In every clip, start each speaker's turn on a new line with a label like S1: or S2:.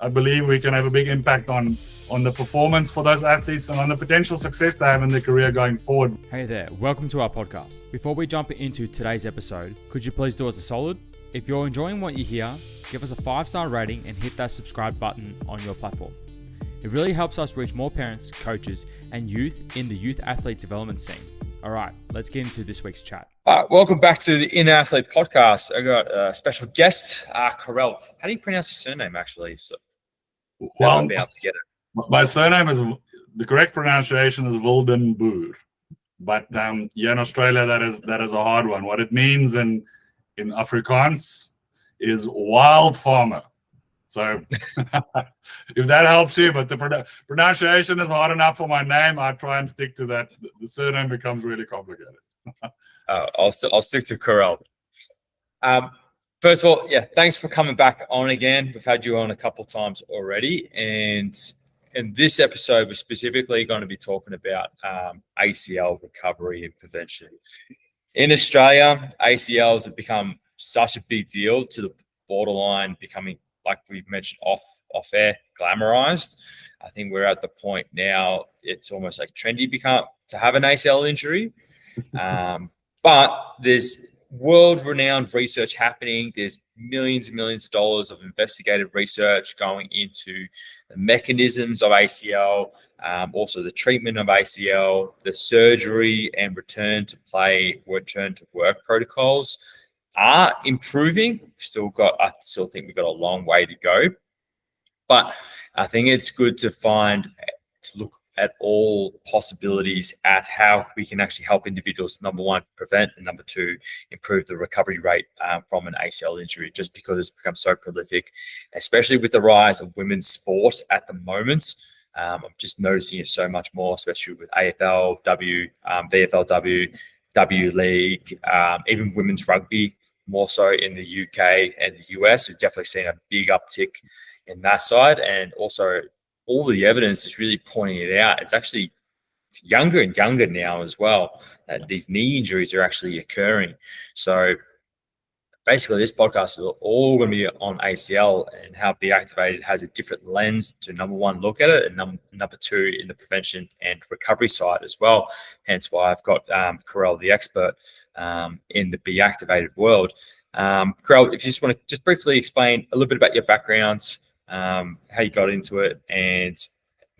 S1: I believe we can have a big impact on the performance for those athletes and on the potential success they have in their career going forward.
S2: Hey there, welcome to our podcast. Before we jump into today's episode, could you please do us a solid? If you're enjoying what you hear, give us a 5-star rating and hit that subscribe button on your platform. It really helps us reach more parents, coaches, and youth in the youth athlete development scene. All right, let's get into this week's chat.
S3: All right, welcome back to the Inner Athlete podcast. I got a special guest, Carel. How do you pronounce your surname, actually? So,
S1: well,
S3: I'll be able to get it.
S1: My surname is, the correct pronunciation is Wildenboer, but here in Australia, that is a hard one. What it means in Afrikaans is wild farmer. So if that helps you, but the pronunciation is hard enough for my name, I try and stick to that. The surname becomes really complicated.
S3: I'll stick to Carel. First of all, thanks for coming back on again. We've had you on a couple of times already, and in this episode, we're specifically going to be talking about ACL recovery and prevention. In Australia, ACLs have become such a big deal to the borderline becoming, like we mentioned off air, glamorized. I think we're at the point now it's almost like trendy to have an ACL injury. But there's world-renowned research happening. There's millions and millions of dollars of investigative research going into the mechanisms of ACL, also the treatment of ACL, the surgery and return to work protocols are improving. I still think we've got a long way to go. But I think it's good to look at all possibilities at how we can actually help individuals, number one, prevent, and number two, improve the recovery rate from an ACL injury, just because it's become so prolific, especially with the rise of women's sport at the moment. I'm just noticing it so much more, especially with AFLW, VFLW, W League, even women's rugby, more so in the UK and the US. We've definitely seen a big uptick in that side, and also all the evidence is really pointing it out. It's younger and younger now as well, that these knee injuries are actually occurring. So basically this podcast is all going to be on ACL and how BeActivated has a different lens to, number one, look at it, and number two, in the prevention and recovery side as well. Hence why I've got Carel, the expert in the BeActivated world. Carel, if you just want to just briefly explain a little bit about your background, how you got into it, and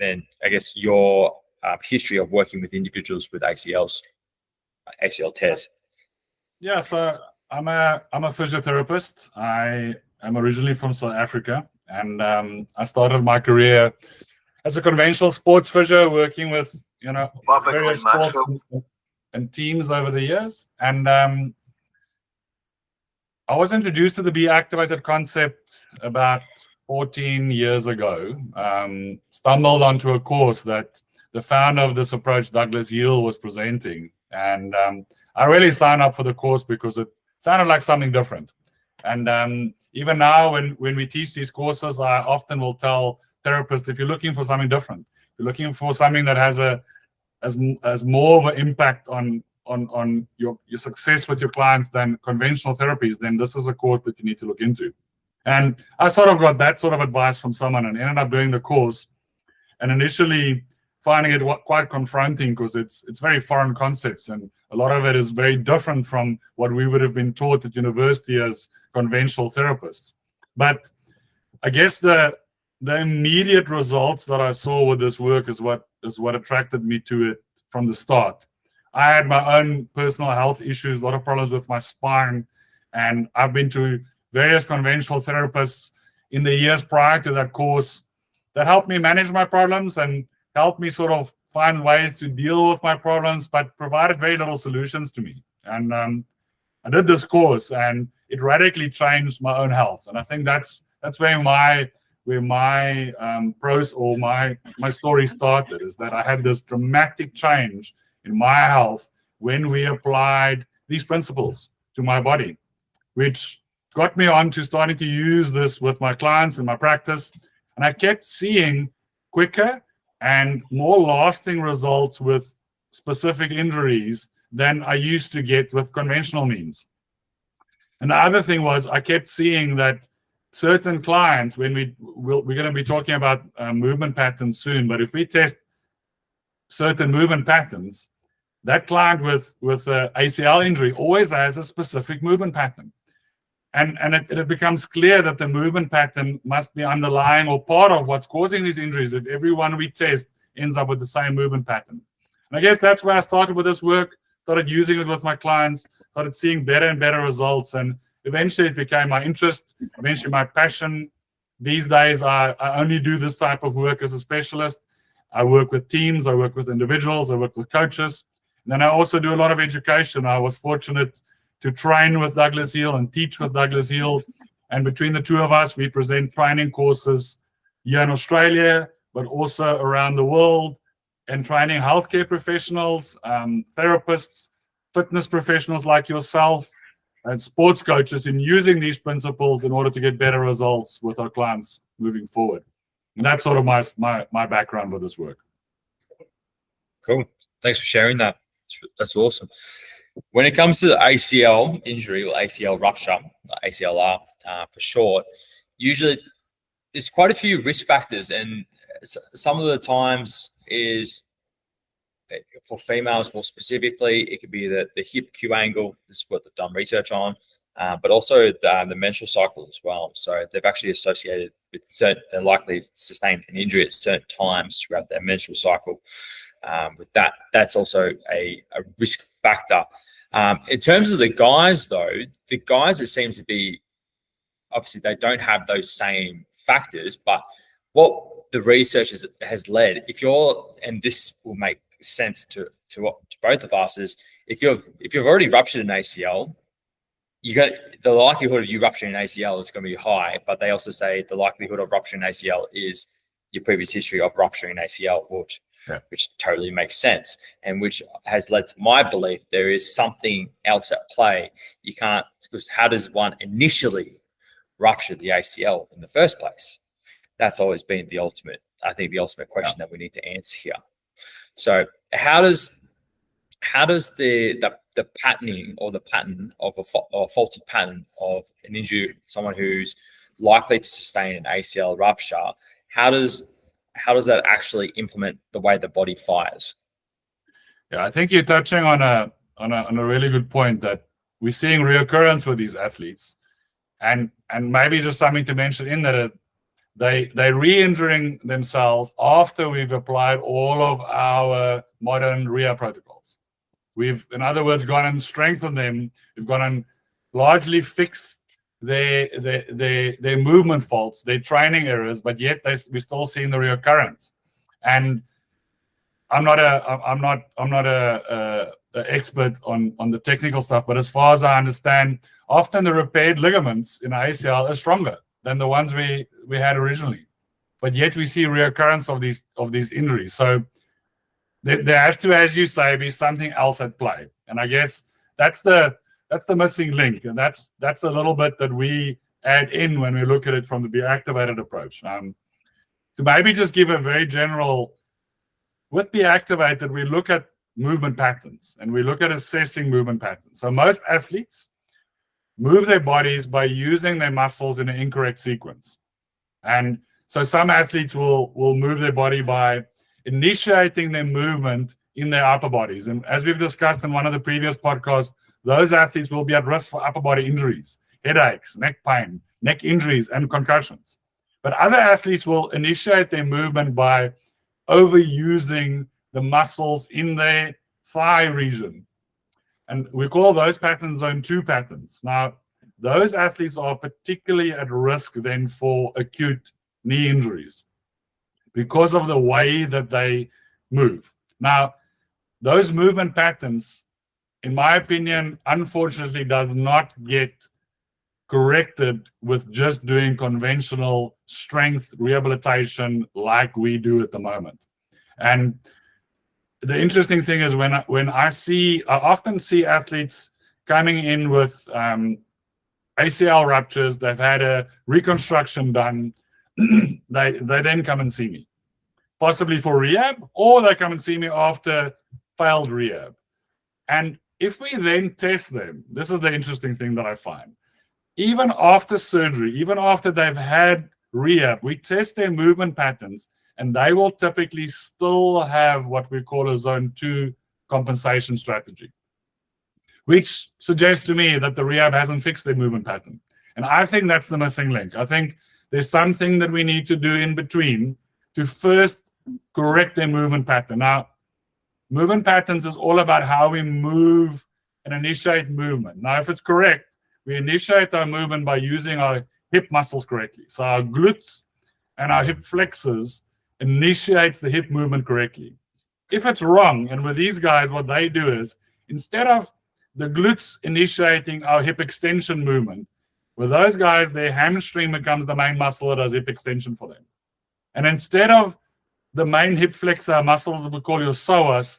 S3: then I guess your history of working with individuals with ACL tears.
S1: Yeah, so I'm a physiotherapist. I am originally from South Africa, and I started my career as a conventional sports physio, working with various sports and teams over the years. And I was introduced to the BeActivated concept about 14 years ago. Stumbled onto a course that the founder of this approach, Douglas Hill, was presenting, and I really signed up for the course because it sounded like something different. And even now, when we teach these courses, I often will tell therapists, if you're looking for something different, if you're looking for something that has more of an impact on your success with your clients than conventional therapies, then this is a course that you need to look into. And I sort of got that sort of advice from someone and ended up doing the course, and initially finding it quite confronting because it's very foreign concepts, and a lot of it is very different from what we would have been taught at university as conventional therapists. But I guess the immediate results that I saw with this work is what attracted me to it from the start. I had my own personal health issues, a lot of problems with my spine, and I've been to various conventional therapists in the years prior to that course that helped me manage my problems and helped me sort of find ways to deal with my problems, but provided very little solutions to me. And I did this course, and it radically changed my own health. And I think that's where my story started, is that I had this dramatic change in my health when we applied these principles to my body, which got me on to starting to use this with my clients in my practice. And I kept seeing quicker and more lasting results with specific injuries than I used to get with conventional means. And the other thing was, I kept seeing that certain clients, when we're going to be talking about movement patterns soon, but if we test certain movement patterns, that client with a ACL injury always has a specific movement pattern. And it becomes clear that the movement pattern must be underlying or part of what's causing these injuries if everyone we test ends up with the same movement pattern. And I guess that's where I started with this work, started using it with my clients, started seeing better and better results, and eventually it became my interest, eventually my passion. These days, I only do this type of work as a specialist. I work with teams, I work with individuals, I work with coaches. And then I also do a lot of education. I was fortunate to train with Douglas Heel and teach with Douglas Heel. And between the two of us, we present training courses here in Australia, but also around the world, and training healthcare professionals, therapists, fitness professionals like yourself, and sports coaches in using these principles in order to get better results with our clients moving forward. And that's sort of my background with this work.
S3: Cool. Thanks for sharing that. That's awesome. When it comes to the ACL injury or ACL rupture, ACLR for short, usually there's quite a few risk factors, and some of the times is for females more specifically, it could be the hip Q angle. This is what they've done research on, but also the menstrual cycle as well. So they've actually associated with certain, and likely sustained an injury at certain times throughout their menstrual cycle. With that, that's also a risk factor. In terms of the guys, though, the guys, it seems to be, obviously they don't have those same factors, but what the research has led, if you're, and this will make sense to both of us, is if you've already ruptured an ACL, the likelihood of you rupturing an ACL is going to be high, but they also say the likelihood of rupturing an ACL is your previous history of rupturing an ACL, which totally makes sense, and which has led to my belief there is something else at play. You can't, because how does one initially rupture the ACL in the first place? That's always been the ultimate question that we need to answer here. So how does the patterning or the pattern of a faulty pattern of an injury, someone who's likely to sustain an ACL rupture, how does that actually implement the way the body fires?
S1: Yeah, I think you're touching on a really good point, that we're seeing reoccurrence with these athletes, and maybe just something to mention in that they're re-injuring themselves after we've applied all of our modern rehab protocols. We've, in other words, gone and strengthened them. We've gone and largely fixed their movement faults, their training errors, but yet we're still seeing the reoccurrence. And I'm not a expert on the technical stuff, but as far as I understand, often the repaired ligaments in ACL are stronger than the ones we had originally, but yet we see reoccurrence of these injuries. So there has to, as you say, be something else at play, and I guess that's the missing link, and that's a little bit that we add in when we look at it from the BeActivated approach. To maybe just give a very general, with BeActivated, we look at movement patterns and we look at assessing movement patterns. So most athletes move their bodies by using their muscles in an incorrect sequence. And so some athletes will move their body by initiating their movement in their upper bodies. And as we've discussed in one of the previous podcasts, those athletes will be at risk for upper body injuries, headaches, neck pain, neck injuries, and concussions. But other athletes will initiate their movement by overusing the muscles in their thigh region. And we call those patterns zone 2 patterns. Now, those athletes are particularly at risk then for acute knee injuries because of the way that they move. Now, those movement patterns, in my opinion, unfortunately, does not get corrected with just doing conventional strength rehabilitation like we do at the moment. And the interesting thing is when I often see athletes coming in with ACL ruptures, they've had a reconstruction done, they then come and see me, possibly for rehab, or they come and see me after failed rehab. And if we then test them, this is the interesting thing that I find. even after surgery, even after they've had rehab, we test their movement patterns, and they will typically still have what we call a zone 2 compensation strategy, which suggests to me that the rehab hasn't fixed their movement pattern. And I think that's the missing link. I think there's something that we need to do in between to first correct their movement pattern. Now, movement patterns is all about how we move and initiate movement. Now, if it's correct, we initiate our movement by using our hip muscles correctly. So our glutes and our hip flexors initiates the hip movement correctly. If it's wrong, and with these guys, what they do is, instead of the glutes initiating our hip extension movement, with those guys, their hamstring becomes the main muscle that does hip extension for them. And instead of the main hip flexor muscle that we call your psoas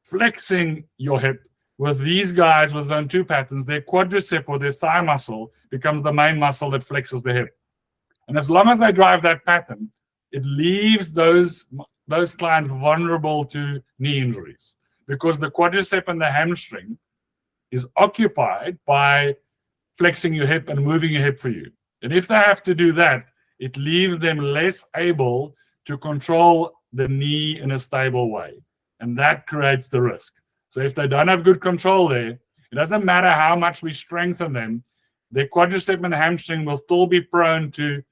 S1: flexing your hip, with these guys with zone 2 patterns, their quadricep or their thigh muscle becomes the main muscle that flexes the hip. And as long as they drive that pattern, it leaves those clients vulnerable to knee injuries, because the quadricep and the hamstring is occupied by flexing your hip and moving your hip for you. And if they have to do that, it leaves them less able to control the knee in a stable way. And that creates the risk. So if they don't have good control there, it doesn't matter how much we strengthen them, their quadricep and hamstring will still be prone to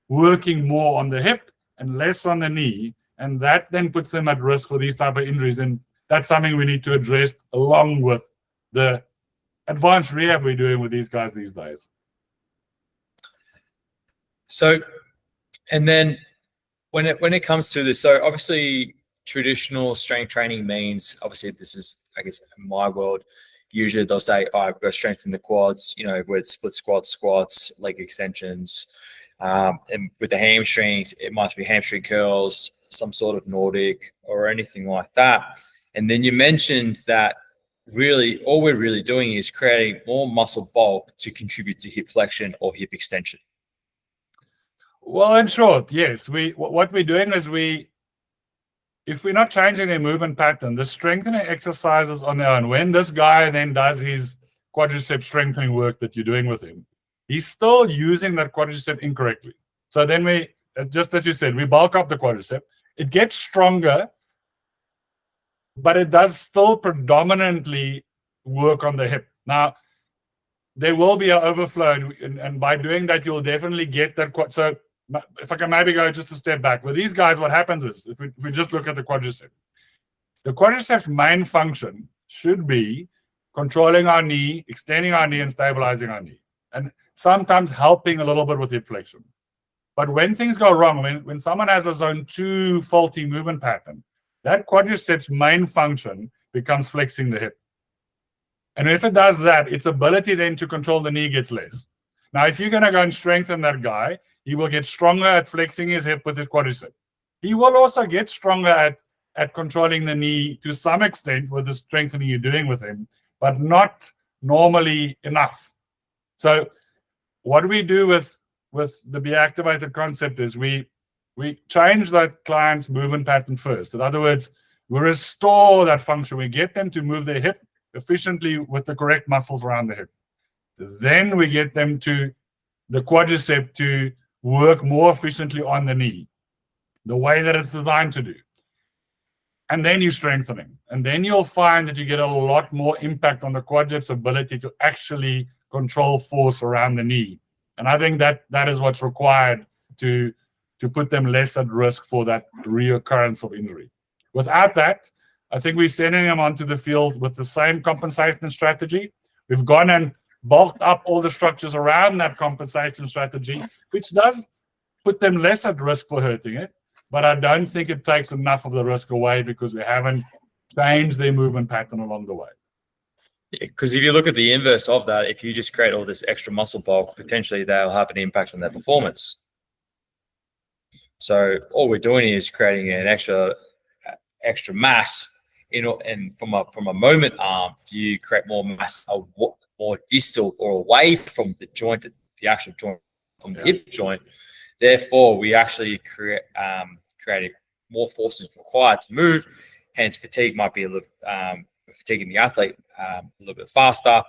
S1: working more on the hip and less on the knee. And that then puts them at risk for these type of injuries. And that's something we need to address along with the advanced rehab we're doing with these guys these days.
S3: So, and then when it comes to this, so obviously traditional strength training means, obviously this is, I guess, in my world, usually they'll say, oh, I've got to strengthen the quads, with split squats, leg extensions. And with the hamstrings, it might be hamstring curls, some sort of Nordic or anything like that. And then you mentioned that really all we're really doing is creating more muscle bulk to contribute to hip flexion or hip extension.
S1: Well, in short, yes. What we're doing is if we're not changing their movement pattern, the strengthening exercises on their own, when this guy then does his quadricep strengthening work that you're doing with him, he's still using that quadricep incorrectly. So then just as you said, we bulk up the quadricep. It gets stronger, but it does still predominantly work on the hip. Now, there will be an overflow, and by doing that, you'll definitely get that. So if I can maybe go just a step back. With these guys, what happens is, if we just look at the quadricep's main function should be controlling our knee, extending our knee, and stabilizing our knee, and sometimes helping a little bit with hip flexion. But when things go wrong, when someone has a zone 2 faulty movement pattern, that quadricep's main function becomes flexing the hip. And if it does that, its ability then to control the knee gets less. Now, if you're going to go and strengthen that guy, he will get stronger at flexing his hip with his quadricep. He will also get stronger at controlling the knee to some extent with the strengthening you're doing with him, but not normally enough. So what we do with the BeActivated concept is we change that client's movement pattern first. In other words, we restore that function. We get them to move their hip efficiently with the correct muscles around the hip. Then we get them to the quadricep to work more efficiently on the knee, the way that it's designed to do. And then you strengthen him. And then you'll find that you get a lot more impact on the quadricep's ability to actually control force around the knee. And I think that is what's required to put them less at risk for that reoccurrence of injury. Without that, I think we're sending them onto the field with the same compensation strategy. We've gone and bulked up all the structures around that compensation strategy, which does put them less at risk for hurting it. But I don't think it takes enough of the risk away because we haven't changed their movement pattern along the way.
S3: Because if you look at the inverse of that, if you just create all this extra muscle bulk, potentially they'll have an impact on their performance. So all we're doing is creating an extra mass, and from a moment arm, you create more mass, more distal or away from the joint, the actual joint, from the hip joint. Therefore, we actually creating more forces required to move. Hence, fatigue might be a little fatiguing the athlete a little bit faster,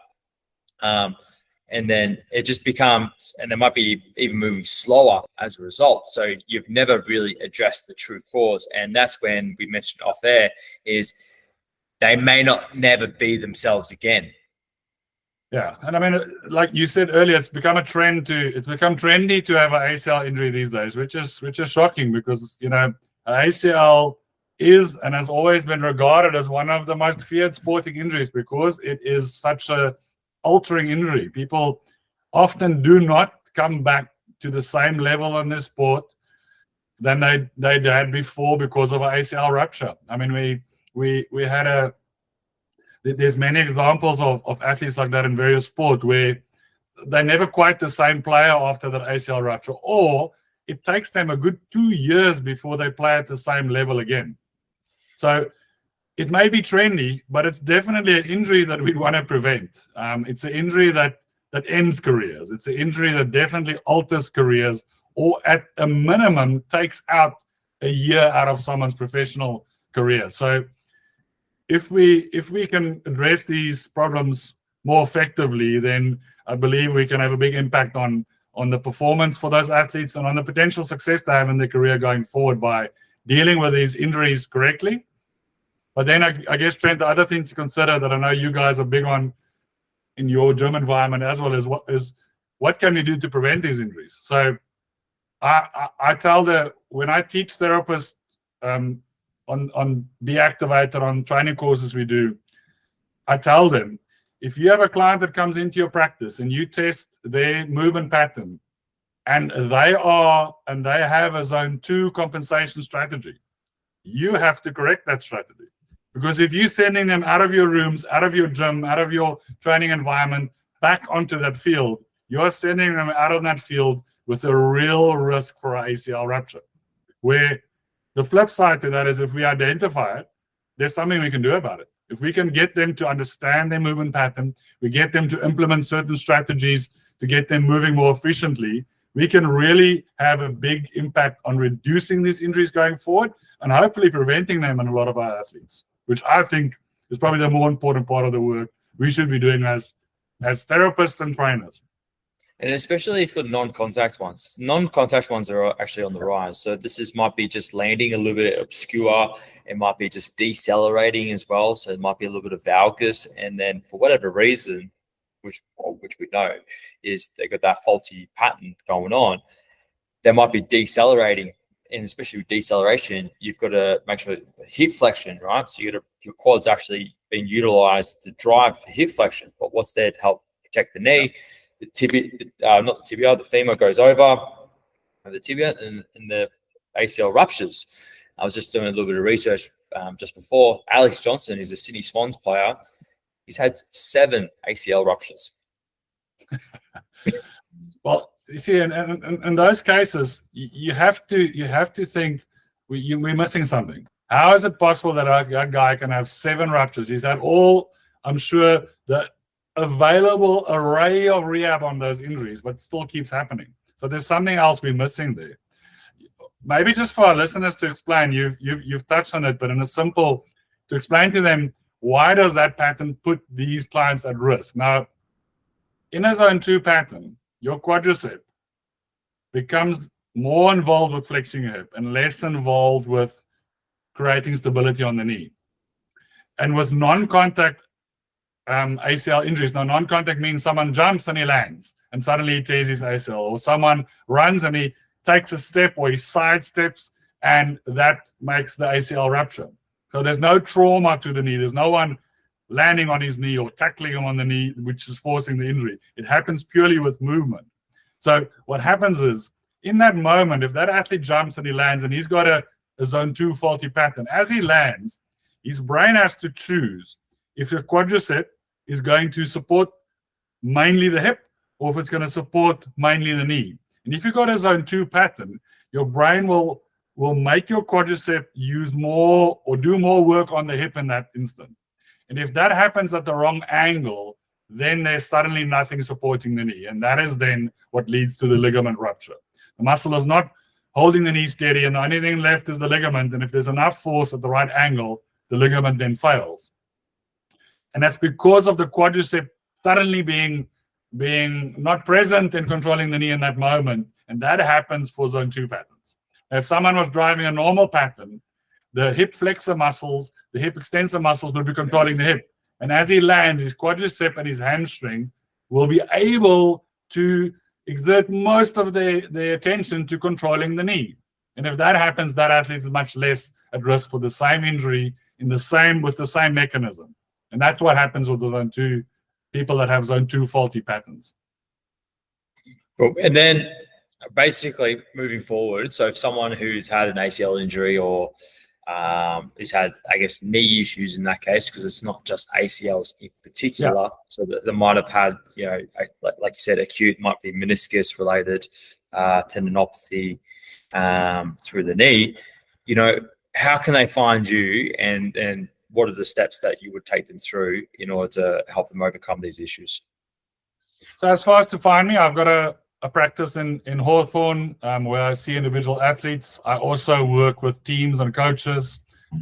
S3: and and then it just becomes, and they might be even moving slower as a result. So you've never really addressed the true cause. And that's when we mentioned off air is they may not never be themselves again.
S1: Yeah, and I mean, like you said earlier, it's become trendy to have an ACL injury these days, which is shocking because an ACL is and has always been regarded as one of the most feared sporting injuries because it is such a altering injury. People often do not come back to the same level in this sport than they had before because of an ACL rupture. I mean, we had there's many examples of athletes like that in various sports where they're never quite the same player after that ACL rupture, or it takes them a good 2 years before they play at the same level again. So it may be trendy, but it's definitely an injury that we want to prevent. It's an injury that ends careers. It's an injury that definitely alters careers, or at a minimum takes out a year out of someone's professional career. So if we can address these problems more effectively, then I believe we can have a big impact on the performance for those athletes and on the potential success they have in their career going forward by dealing with these injuries correctly. But then I guess, Trent, the other thing to consider that I know you guys are big on in your gym environment as well as what can we do to prevent these injuries? So I tell when I teach therapists on BeActivated, on training courses we do, I tell them, if you have a client that comes into your practice and you test their movement pattern and they have a zone 2 compensation strategy, you have to correct that strategy. Because if you're sending them out of your rooms, out of your gym, out of your training environment, back onto that field, you're sending them out of that field with a real risk for an ACL rupture. Where the flip side to that is if we identify it, there's something we can do about it. If we can get them to understand their movement pattern, we get them to implement certain strategies to get them moving more efficiently, we can really have a big impact on reducing these injuries going forward and hopefully preventing them in a lot of our athletes, which I think is probably the more important part of the work we should be doing as therapists and trainers.
S3: And especially for non-contact ones. Non-contact ones are actually on the rise. So this might be just landing a little bit obscure. It might be just decelerating as well. So it might be a little bit of valgus. And then for whatever reason, which we know is they got that faulty pattern going on, they might be decelerating. And especially with deceleration, you've got to make sure hip flexion, right? So your quad's actually being utilized to drive hip flexion. But what's there to help protect the knee? The tibia, not the tibia, the femur goes over the tibia and the ACL ruptures. I was just doing a little bit of research just before. Alex Johnson is a Sydney Swans player. He's had 7 ACL ruptures.
S1: Well, you see, in those cases, you have to think we're missing something. How is it possible that a guy can have 7 ruptures? He's had all, I'm sure, the available array of rehab on those injuries, but still keeps happening. So there's something else we're missing there. Maybe just for our listeners to explain, you've touched on it, but in a simple, to explain to them, why does that pattern put these clients at risk? Now, in a zone 2 pattern, your quadricep becomes more involved with flexing your hip and less involved with creating stability on the knee. And with non-contact ACL injuries, now non-contact means someone jumps and he lands and suddenly he tears his ACL, or someone runs and he takes a step or he sidesteps and that makes the ACL rupture. So there's no trauma to the knee. There's no one landing on his knee or tackling him on the knee, which is forcing the injury. It happens purely with movement. So what happens is, in that moment, if that athlete jumps and he lands and he's got a zone 2 faulty pattern, as he lands, his brain has to choose if the quadricep is going to support mainly the hip or if it's going to support mainly the knee. And if you've got a zone 2 pattern, your brain will make your quadricep use more or do more work on the hip in that instant. And if that happens at the wrong angle, then there's suddenly nothing supporting the knee. And that is then what leads to the ligament rupture. The muscle is not holding the knee steady, and the only thing left is the ligament. And if there's enough force at the right angle, the ligament then fails. And that's because of the quadricep suddenly being being not present in controlling the knee in that moment. And that happens for zone 2 patterns. If someone was driving a normal pattern, the hip flexor muscles, the hip extensor muscles will be controlling the hip. And as he lands, his quadricep and his hamstring will be able to exert most of their attention to controlling the knee. And if that happens, that athlete is much less at risk for the same injury with the same mechanism. And that's what happens with the zone 2 people that have zone 2 faulty patterns.
S3: Cool. And then basically moving forward, so if someone who's had an ACL injury or has had, I guess, knee issues in that case, because it's not just ACLs in particular. Yeah. So they might have had, like you said, acute, might be meniscus related tendinopathy through the knee. How can they find you, and what are the steps that you would take them through in order to help them overcome these issues?
S1: So as far as to find me, I've got a practice in Hawthorne where I see individual athletes. I also work with teams and coaches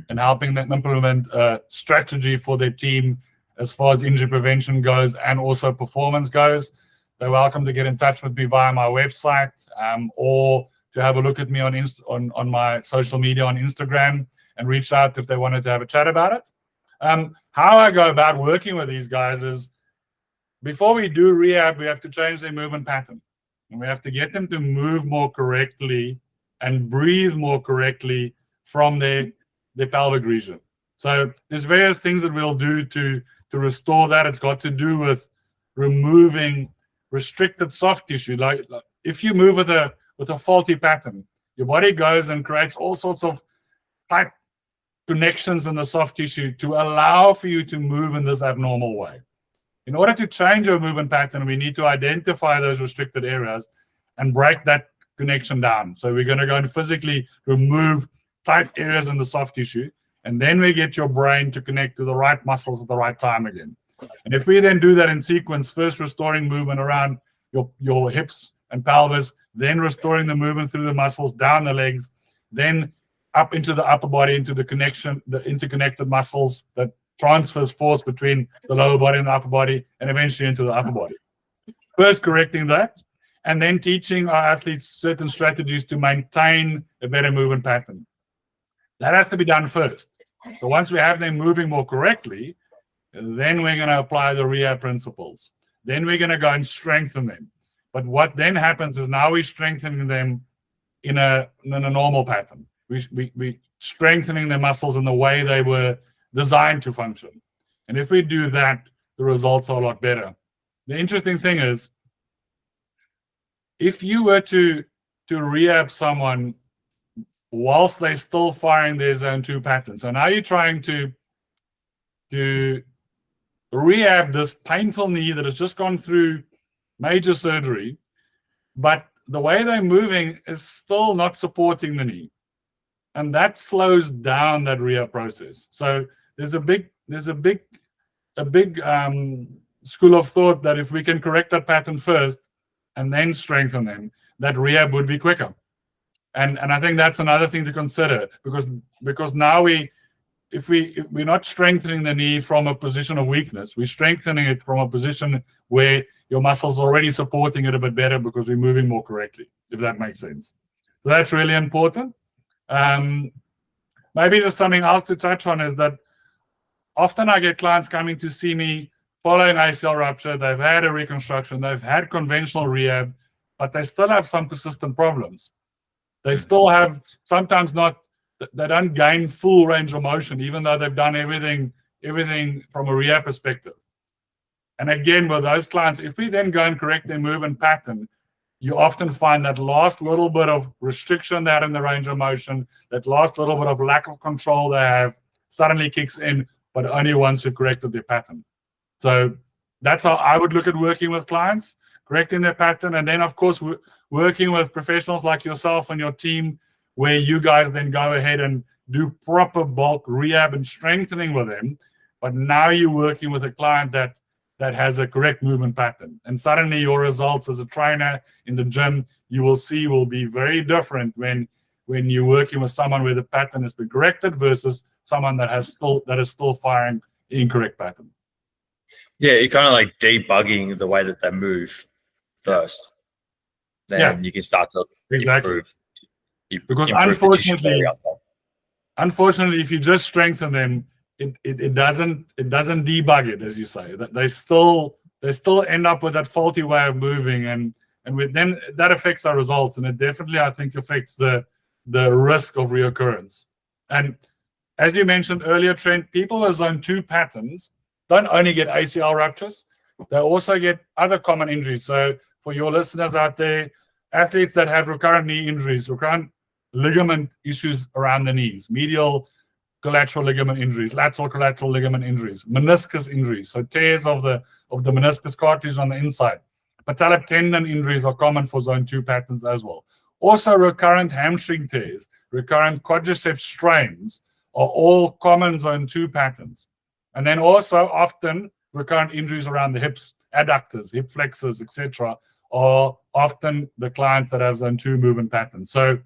S1: and helping them implement a strategy for their team as far as injury prevention goes and also performance goes. They're welcome to get in touch with me via my website or to have a look at me on my social media on Instagram and reach out if they wanted to have a chat about it. How I go about working with these guys is before we do rehab, we have to change their movement pattern. And we have to get them to move more correctly and breathe more correctly from their pelvic region. So there's various things that we'll do to restore that. It's got to do with removing restricted soft tissue. Like if you move with a faulty pattern, your body goes and creates all sorts of tight connections in the soft tissue to allow for you to move in this abnormal way. In order to change your movement pattern, we need to identify those restricted areas and break that connection down. So we're going to go and physically remove tight areas in the soft tissue, and then we get your brain to connect to the right muscles at the right time again. And if we then do that in sequence, first restoring movement around your hips and pelvis, then restoring the movement through the muscles, down the legs, then up into the upper body, into the interconnected muscles that transfers force between the lower body and the upper body, and eventually into the upper body. First correcting that, and then teaching our athletes certain strategies to maintain a better movement pattern. That has to be done first. So once we have them moving more correctly, then we're going to apply the rehab principles. Then we're going to go and strengthen them. But what then happens is now we're strengthening them in a normal pattern. We strengthening their muscles in the way they were designed to function. And if we do that, the results are a lot better. The interesting thing is, if you were to rehab someone whilst they're still firing their zone 2 pattern, so now you're trying to rehab this painful knee that has just gone through major surgery, but the way they're moving is still not supporting the knee. And that slows down that rehab process. So there's a big school of thought that if we can correct that pattern first and then strengthen them, that rehab would be quicker. And I think that's another thing to consider, because now we're not strengthening the knee from a position of weakness. We're strengthening it from a position where your muscles are already supporting it a bit better because we're moving more correctly, if that makes sense. So that's really important. Maybe just something else to touch on is that often I get clients coming to see me following ACL rupture. They've had a reconstruction, they've had conventional rehab, but they still have some persistent problems. They still have sometimes they don't gain full range of motion, even though they've done everything from a rehab perspective. And again, with those clients, if we then go and correct their movement pattern, you often find that last little bit of restriction they had in the range of motion, that last little bit of lack of control they have, suddenly kicks in, but only once we've corrected their pattern. So that's how I would look at working with clients, correcting their pattern, and then, of course, working with professionals like yourself and your team, where you guys then go ahead and do proper bulk rehab and strengthening with them. But now you're working with a client that has a correct movement pattern. And suddenly your results as a trainer in the gym, you will see, will be very different when you're working with someone where the pattern has been corrected versus someone that is still firing incorrect pattern.
S3: Yeah, you're kind of like debugging the way that they move first. Then you can start to improve.
S1: Because
S3: improve
S1: unfortunately, if you just strengthen them, it doesn't debug it, as you say. That they still end up with that faulty way of moving, and with then that affects our results, and it definitely, I think, affects the risk of reoccurrence. And as you mentioned earlier, Trent, people with zone 2 patterns don't only get ACL ruptures, they also get other common injuries. So for your listeners out there, athletes that have recurrent knee injuries, recurrent ligament issues around the knees, medial collateral ligament injuries, lateral collateral ligament injuries, meniscus injuries, so tears of the meniscus cartilage on the inside. Patellar tendon injuries are common for zone 2 patterns as well. Also, recurrent hamstring tears, recurrent quadriceps strains are all common zone 2 patterns. And then also often recurrent injuries around the hips, adductors, hip flexors, etc., are often the clients that have zone 2 movement patterns. So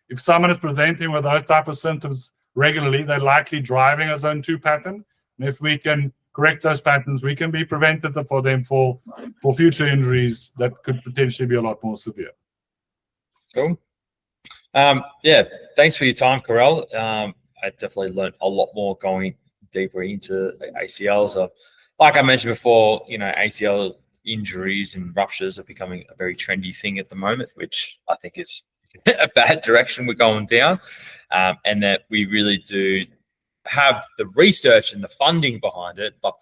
S1: if someone is presenting with those type of symptoms regularly, they're likely driving a zone 2 pattern. And if we can correct those patterns, we can be preventative for them for future injuries that could potentially be a lot more severe.
S3: Cool. Yeah, thanks for your time, Carel. I definitely learned a lot more going deeper into ACL. So, like I mentioned before, ACL injuries and ruptures are becoming a very trendy thing at the moment, which I think is a bad direction we're going down, and that we really do have the research and the funding behind it, but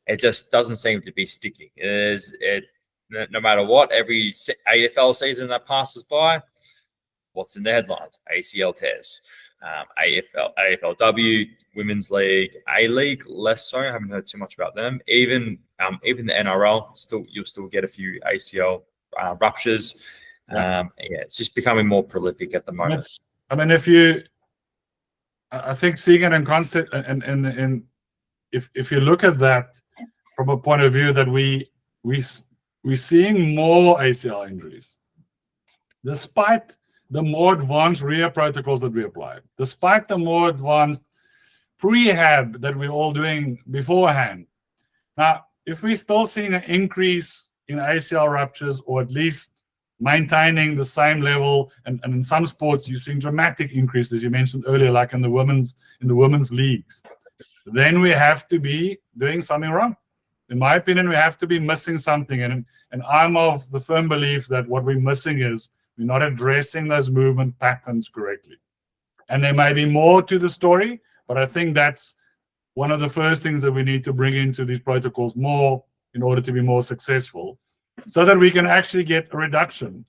S3: it just doesn't seem to be sticking. No matter what, every AFL season that passes by, what's in the headlines? ACL tears. AFLW, Women's League, A-League, less so. I haven't heard too much about them. Even the NRL, you'll still get a few ACL ruptures. It's just becoming more prolific at the moment.
S1: I think seeing it in concept, and if you look at that from a point of view that we're seeing more ACL injuries, despite the more advanced rehab protocols that we apply, despite the more advanced prehab that we're all doing beforehand. Now, if we're still seeing an increase in ACL ruptures, or at least maintaining the same level, and in some sports you're seeing dramatic increases, you mentioned earlier, like in the women's leagues, then we have to be doing something wrong. In my opinion, we have to be missing something, and I'm of the firm belief that what we're missing is we're not addressing those movement patterns correctly. And there may be more to the story, but I think that's one of the first things that we need to bring into these protocols more in order to be more successful, so that we can actually get a reduction.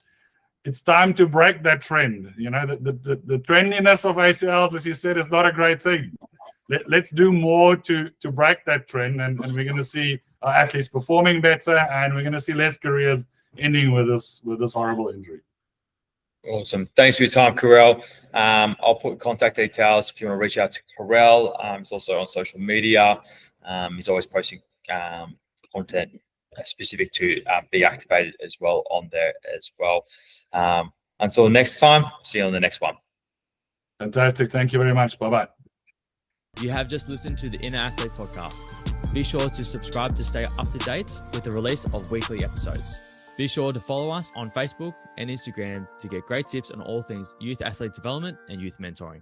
S1: It's time to break that trend. The trendiness of ACLs, as you said, is not a great thing. Let's do more to break that trend, and we're going to see our athletes performing better, and we're going to see less careers ending with this horrible injury.
S3: Awesome. Thanks for your time, Carel. I'll put contact details if you want to reach out to Carel. He's also on social media. He's always posting content specific to BeActivated as well on there as well. Until next time, see you on the next one.
S1: Fantastic. Thank you very much. Bye-bye.
S2: You have just listened to the Inner Athlete podcast. Be sure to subscribe to stay up to date with the release of weekly episodes. Be sure to follow us on Facebook and Instagram to get great tips on all things youth athlete development and youth mentoring.